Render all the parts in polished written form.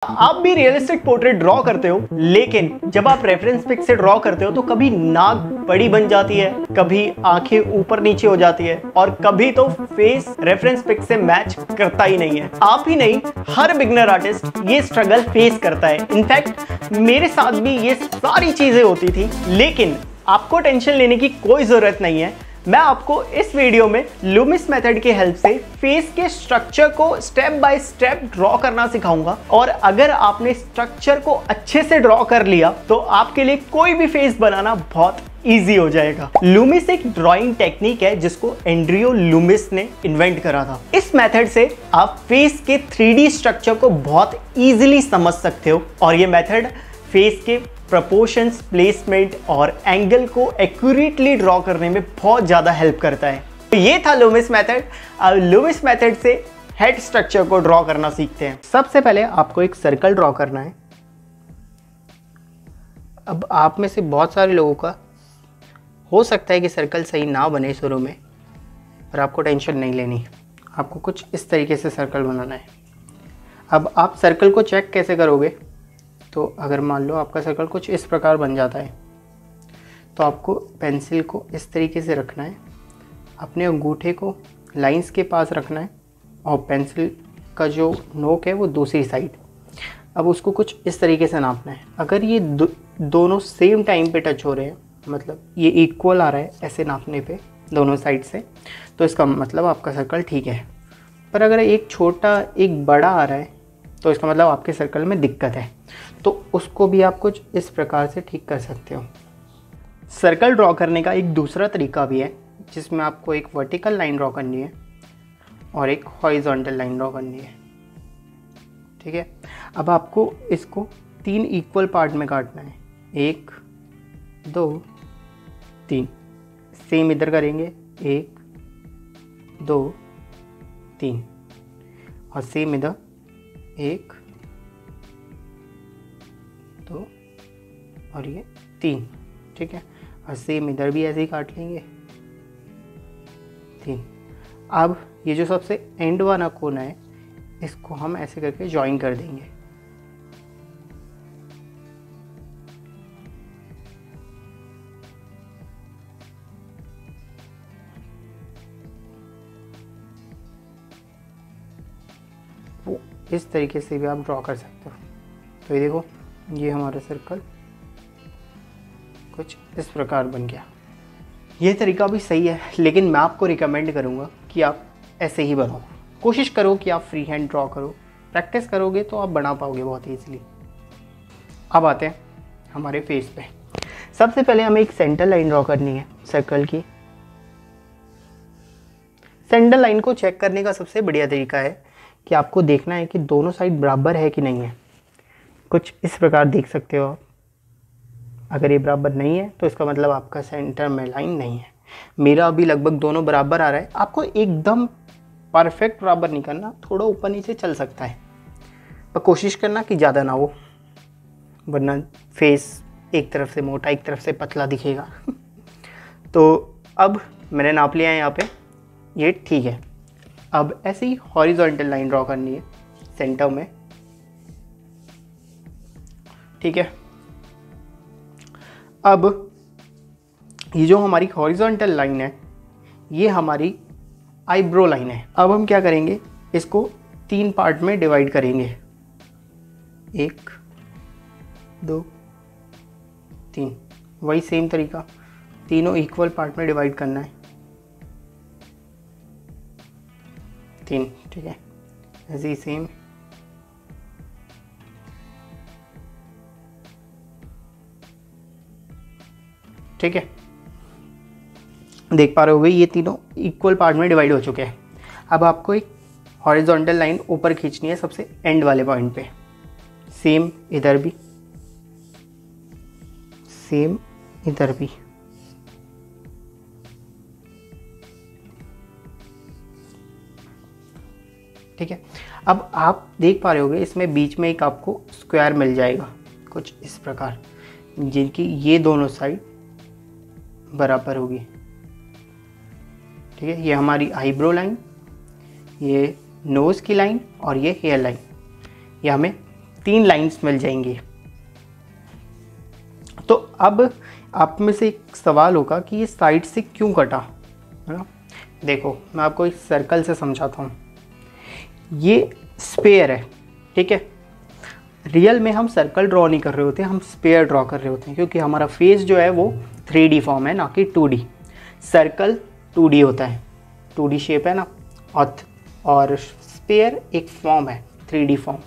आप भी realistic portrait draw करते हो, लेकिन जब आप रेफरेंस पिक से ड्रॉ करते हो तो कभी नाक बड़ी बन जाती है, कभी आंखें ऊपर नीचे हो जाती है और कभी तो फेस रेफरेंस पिक से मैच करता ही नहीं है। आप ही नहीं, हर बिगनर आर्टिस्ट ये स्ट्रगल फेस करता है। इनफैक्ट मेरे साथ भी ये सारी चीजें होती थी, लेकिन आपको टेंशन लेने की कोई जरूरत नहीं है। मैं आपको इस वीडियो में लूमिस मेथड की हेल्प से फेस के स्ट्रक्चर को स्टेप बाय स्टेप ड्रॉ करना सिखाऊंगा, और अगर आपने स्ट्रक्चर को अच्छे से ड्रॉ कर लिया तो आपके लिए कोई भी फेस बनाना बहुत इजी हो जाएगा। लूमिस एक ड्राइंग टेक्निक है जिसको एंड्रियो लूमिस ने इन्वेंट करा था। इस मेथड से आप फेस के 3D स्ट्रक्चर को बहुत इजीली समझ सकते हो, और ये मेथड फेस के प्रपोर्शंस, प्लेसमेंट और एंगल को एक्यूरेटली ड्रॉ करने में बहुत ज़्यादा हेल्प करता है। तो ये था लूमिस मेथड। अब लूमिस मेथड से हेड स्ट्रक्चर को ड्रॉ करना सीखते हैं। सबसे पहले आपको एक सर्कल ड्रॉ करना है। अब आप में से बहुत सारे लोगों का हो सकता है कि सर्कल सही ना बने शुरू में, पर आपको टेंशन नहीं लेनी। आपको कुछ इस तरीके से सर्कल बनाना है। अब आप सर्कल को चेक कैसे करोगे? तो अगर मान लो आपका सर्कल कुछ इस प्रकार बन जाता है, तो आपको पेंसिल को इस तरीके से रखना है, अपने अंगूठे को लाइंस के पास रखना है और पेंसिल का जो नोक है वो दूसरी साइड। अब उसको कुछ इस तरीके से नापना है। अगर ये दोनों सेम टाइम पे टच हो रहे हैं, मतलब ये इक्वल आ रहा है ऐसे नापने पे दोनों साइड से, तो इसका मतलब आपका सर्कल ठीक है। पर अगर एक छोटा एक बड़ा आ रहा है तो इसका मतलब आपके सर्कल में दिक्कत है। तो उसको भी आप कुछ इस प्रकार से ठीक कर सकते हो। सर्कल ड्रॉ करने का एक दूसरा तरीका भी है, जिसमें आपको एक वर्टिकल लाइन ड्रॉ करनी है और एक हॉरिजॉन्टल लाइन ड्रॉ करनी है। ठीक है, अब आपको इसको 3 इक्वल पार्ट में काटना है। 1 2 3। सेम इधर करेंगे, 1 2 3, और सेम इधर 1 2 और ये 3। ठीक है, और सेम इधर भी ऐसे ही काट लेंगे, 3। अब ये जो सबसे एंड वाला कोना है, इसको हम ऐसे करके ज्वाइन कर देंगे। इस तरीके से भी आप ड्रॉ कर सकते हो। तो ये देखो, ये हमारा सर्कल कुछ इस प्रकार बन गया। ये तरीका भी सही है, लेकिन मैं आपको रिकमेंड करूँगा कि आप ऐसे ही बनाओ। कोशिश करो कि आप फ्री हैंड ड्रॉ करो। प्रैक्टिस करोगे तो आप बना पाओगे बहुत ईजिली। अब आते हैं हमारे फेस पे। सबसे पहले हमें एक सेंटर लाइन ड्रॉ करनी है सर्कल की। सेंटर लाइन को चेक करने का सबसे बढ़िया तरीका है कि आपको देखना है कि दोनों साइड बराबर है कि नहीं है। कुछ इस प्रकार देख सकते हो आप। अगर ये बराबर नहीं है तो इसका मतलब आपका सेंटर में लाइन नहीं है। मेरा अभी लगभग दोनों बराबर आ रहा है। आपको एकदम परफेक्ट बराबर नहीं करना, थोड़ा ऊपर नीचे चल सकता है, पर कोशिश करना कि ज़्यादा ना हो, वरना फेस एक तरफ से मोटा एक तरफ से पतला दिखेगा। तो अब मैंने नाप लिया है यहाँ पे, ये ठीक है। अब ऐसे ही हॉरिजॉन्टल लाइन ड्रॉ करनी है सेंटर में। ठीक है, अब ये जो हमारी हॉरिजॉन्टल लाइन है, ये हमारी आईब्रो लाइन है। अब हम क्या करेंगे, इसको 3 पार्ट में डिवाइड करेंगे। 1 2 3। वही सेम तरीका, तीनों इक्वल पार्ट में डिवाइड करना है। 3। ठीक है, ऐसे ही सेम। ठीक है, देख पा रहे होगे ये तीनों इक्वल पार्ट में डिवाइड हो चुके हैं। अब आपको एक हॉरिजॉन्टल लाइन ऊपर खींचनी है सबसे एंड वाले पॉइंट पे। सेम इधर भी, सेम इधर भी। ठीक है, अब आप देख पा रहे होगे इसमें बीच में एक आपको स्क्वायर मिल जाएगा कुछ इस प्रकार, जिनकी ये दोनों साइड बराबर होगी। ठीक है, ये हमारी आईब्रो लाइन, ये नोज़ की लाइन और ये हेयर लाइन, ये हमें 3 लाइंस मिल जाएंगी। तो अब आप में से एक सवाल होगा कि ये साइड से क्यों कटा, है ना। देखो मैं आपको एक सर्कल से समझाता हूँ। ये स्फीयर है, ठीक है। रियल में हम सर्कल ड्रॉ नहीं कर रहे होते, हम स्फीयर ड्रॉ कर रहे होते हैं, क्योंकि हमारा फेस जो है वो 3D फॉर्म है, ना कि 2D। सर्कल 2D होता है, 2D शेप है ना, और स्फीयर एक फॉर्म है, 3D फॉर्म।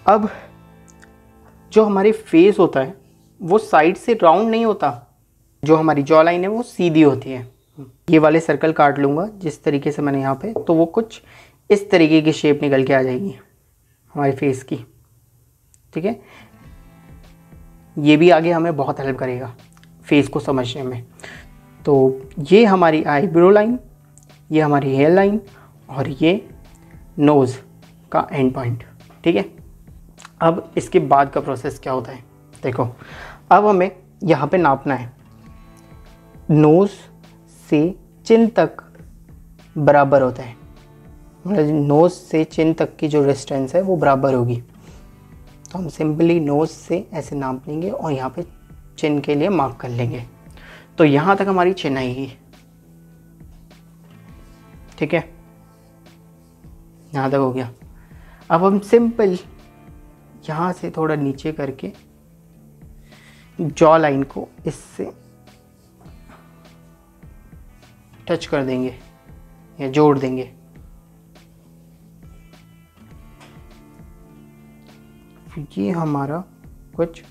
अब जो हमारे फेस होता है वो साइड से राउंड नहीं होता, जो हमारी जॉ लाइन है वो सीधी होती है। ये वाले सर्कल काट लूँगा जिस तरीके से मैंने यहाँ पे, तो वो कुछ इस तरीके की शेप निकल के आ जाएगी हमारे फेस की, ठीक है। ये भी आगे हमें बहुत हेल्प करेगा फेस को समझने में। तो ये हमारी आईब्रो लाइन, ये हमारी हेयर लाइन, और ये नोज़ का एंड पॉइंट, ठीक है। अब इसके बाद का प्रोसेस क्या होता है, देखो अब हमें यहाँ पे नापना है। नोज़ से चिन तक बराबर होता है, मतलब नोज़ से चिन तक की जो डिस्टेंस है वो बराबर होगी। तो हम सिंपली नोज़ से ऐसे नाप लेंगे और यहाँ पे चिन के लिए मार्क कर लेंगे। तो यहाँ तक हमारी चिन आएगी, ठीक है, यहाँ तक हो गया। अब हम सिंपल यहाँ से थोड़ा नीचे करके जॉ लाइन को इससे टच कर देंगे या जोड़ देंगे। ये हमारा कुछ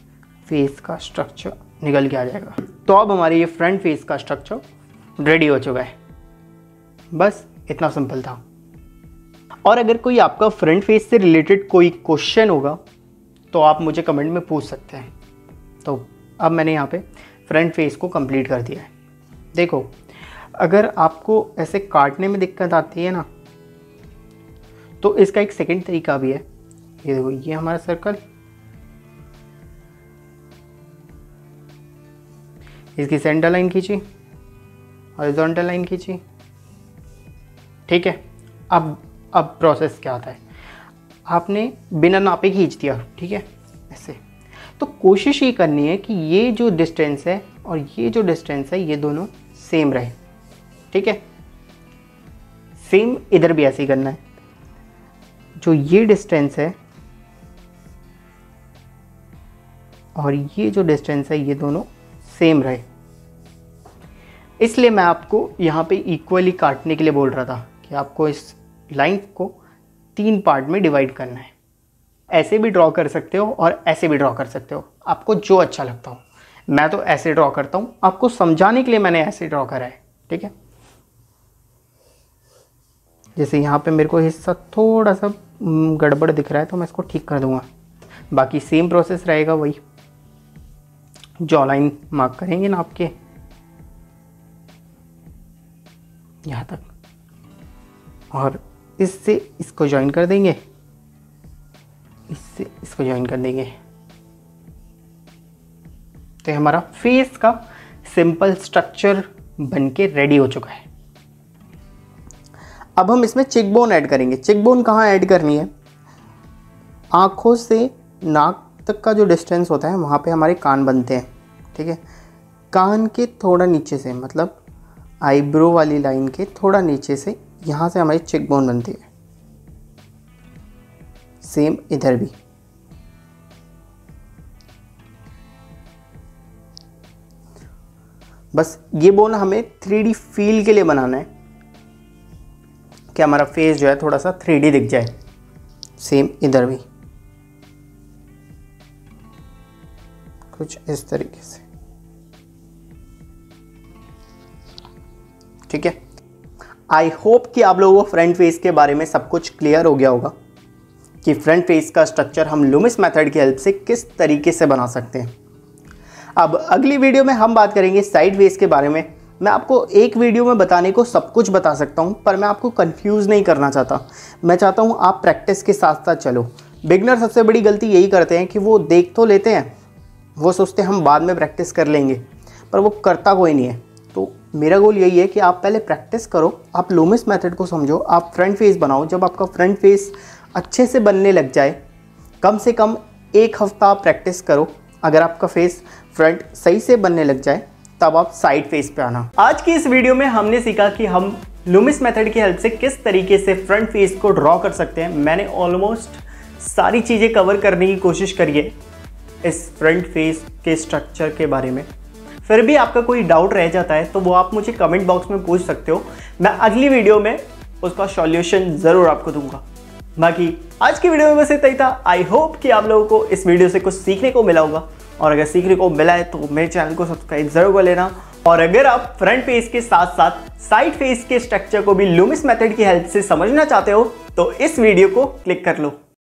फेस का स्ट्रक्चर निकल के आ जाएगा। तो अब हमारे ये फ्रंट फेस का स्ट्रक्चर रेडी हो चुका है। बस इतना सिंपल था। और अगर कोई आपका फ्रंट फेस से रिलेटेड कोई क्वेश्चन होगा तो आप मुझे कमेंट में पूछ सकते हैं। तो अब मैंने यहाँ पे फ्रंट फेस को कंप्लीट कर दिया है। देखो अगर आपको ऐसे काटने में दिक्कत आती है ना, तो इसका एक सेकंड तरीका भी है। ये देखो, ये हमारा सर्कल, इसकी सेंटर लाइन खींची, हॉरिजॉन्टल लाइन खींची, ठीक है। अब प्रोसेस क्या होता है, आपने बिना नापे खींच दिया, ठीक है, ऐसे। तो कोशिश ये करनी है कि ये जो डिस्टेंस है और ये जो डिस्टेंस है ये दोनों सेम रहे, ठीक है। सेम इधर भी ऐसे ही करना है। जो ये डिस्टेंस है और ये जो डिस्टेंस है ये दोनों सेम रहे। इसलिए मैं आपको यहाँ पे इक्वली काटने के लिए बोल रहा था कि आपको इस लाइन को 3 पार्ट में डिवाइड करना है। ऐसे भी ड्रॉ कर सकते हो और ऐसे भी ड्रॉ कर सकते हो, आपको जो अच्छा लगता हो। मैं तो ऐसे ड्रॉ करता हूँ, आपको समझाने के लिए मैंने ऐसे ड्रॉ करा है, ठीक है। जैसे यहाँ पे मेरे को हिस्सा थोड़ा सा गड़बड़ दिख रहा है तो मैं इसको ठीक कर दूंगा। बाकी सेम प्रोसेस रहेगा, वही जॉ लाइन मार्क करेंगे नाप के यहाँ तक, और इससे इसको ज्वाइन कर देंगे, इससे इसको ज्वाइन कर देंगे। तो हमारा फेस का सिंपल स्ट्रक्चर बनके रेडी हो चुका है। अब हम इसमें चिक बोन ऐड करेंगे। चिक बोन कहाँ ऐड करनी है, आँखों से नाक तक का जो डिस्टेंस होता है वहाँ पे हमारे कान बनते हैं, ठीक है। कान के थोड़ा नीचे से, मतलब आईब्रो वाली लाइन के थोड़ा नीचे से, यहाँ से हमारी चिक बोन बनती है। सेम इधर भी। बस ये बोन हमें 3D फील के लिए बनाना है कि हमारा फेस जो है थोड़ा सा 3D दिख जाए। सेम इधर भी कुछ इस तरीके से, ठीक है। आई होप कि आप लोगों को फ्रंट फेस के बारे में सब कुछ क्लियर हो गया होगा कि फ्रंट फेस का स्ट्रक्चर हम लूमिस मेथड की हेल्प से किस तरीके से बना सकते हैं। अब अगली वीडियो में हम बात करेंगे साइड फेस के बारे में। मैं आपको एक वीडियो में बताने को सब कुछ बता सकता हूं, पर मैं आपको कंफ्यूज नहीं करना चाहता। मैं चाहता हूं आप प्रैक्टिस के साथ साथ चलो। बिगनर सबसे बड़ी गलती यही करते हैं कि वो देख तो लेते हैं, वो सोचते हैं हम बाद में प्रैक्टिस कर लेंगे, पर वो करता कोई नहीं है। तो मेरा गोल यही है कि आप पहले प्रैक्टिस करो, आप लूमिस मेथड को समझो, आप फ्रंट फेस बनाओ। जब आपका फ्रंट फेस अच्छे से बनने लग जाए, कम से कम 1 हफ्ता प्रैक्टिस करो। अगर आपका फेस फ्रंट सही से बनने लग जाए तब आप साइड फेस पे आना। आज की इस वीडियो में हमने सीखा कि हम लूमिस मेथड की हेल्प से किस तरीके से फ्रंट फेस को ड्रॉ कर सकते हैं। मैंने ऑलमोस्ट सारी चीज़ें कवर करने की कोशिश करी है इस फ्रंट फेस के स्ट्रक्चर के बारे में। फिर भी आपका कोई डाउट रह जाता है तो वो आप मुझे कमेंट बॉक्स में पूछ सकते हो, मैं अगली वीडियो में उसका सॉल्यूशन ज़रूर आपको दूंगा। बाकी आज की वीडियो में बस इतना ही था। आई होप कि आप लोगों को इस वीडियो से कुछ सीखने को मिला होगा, और अगर सीखने को मिला है तो मेरे चैनल को सब्सक्राइब जरूर कर लेना। और अगर आप फ्रंट फेस के साथ साथ साइड फेस के स्ट्रक्चर को भी लूमिस मेथड की हेल्प से समझना चाहते हो तो इस वीडियो को क्लिक कर लो।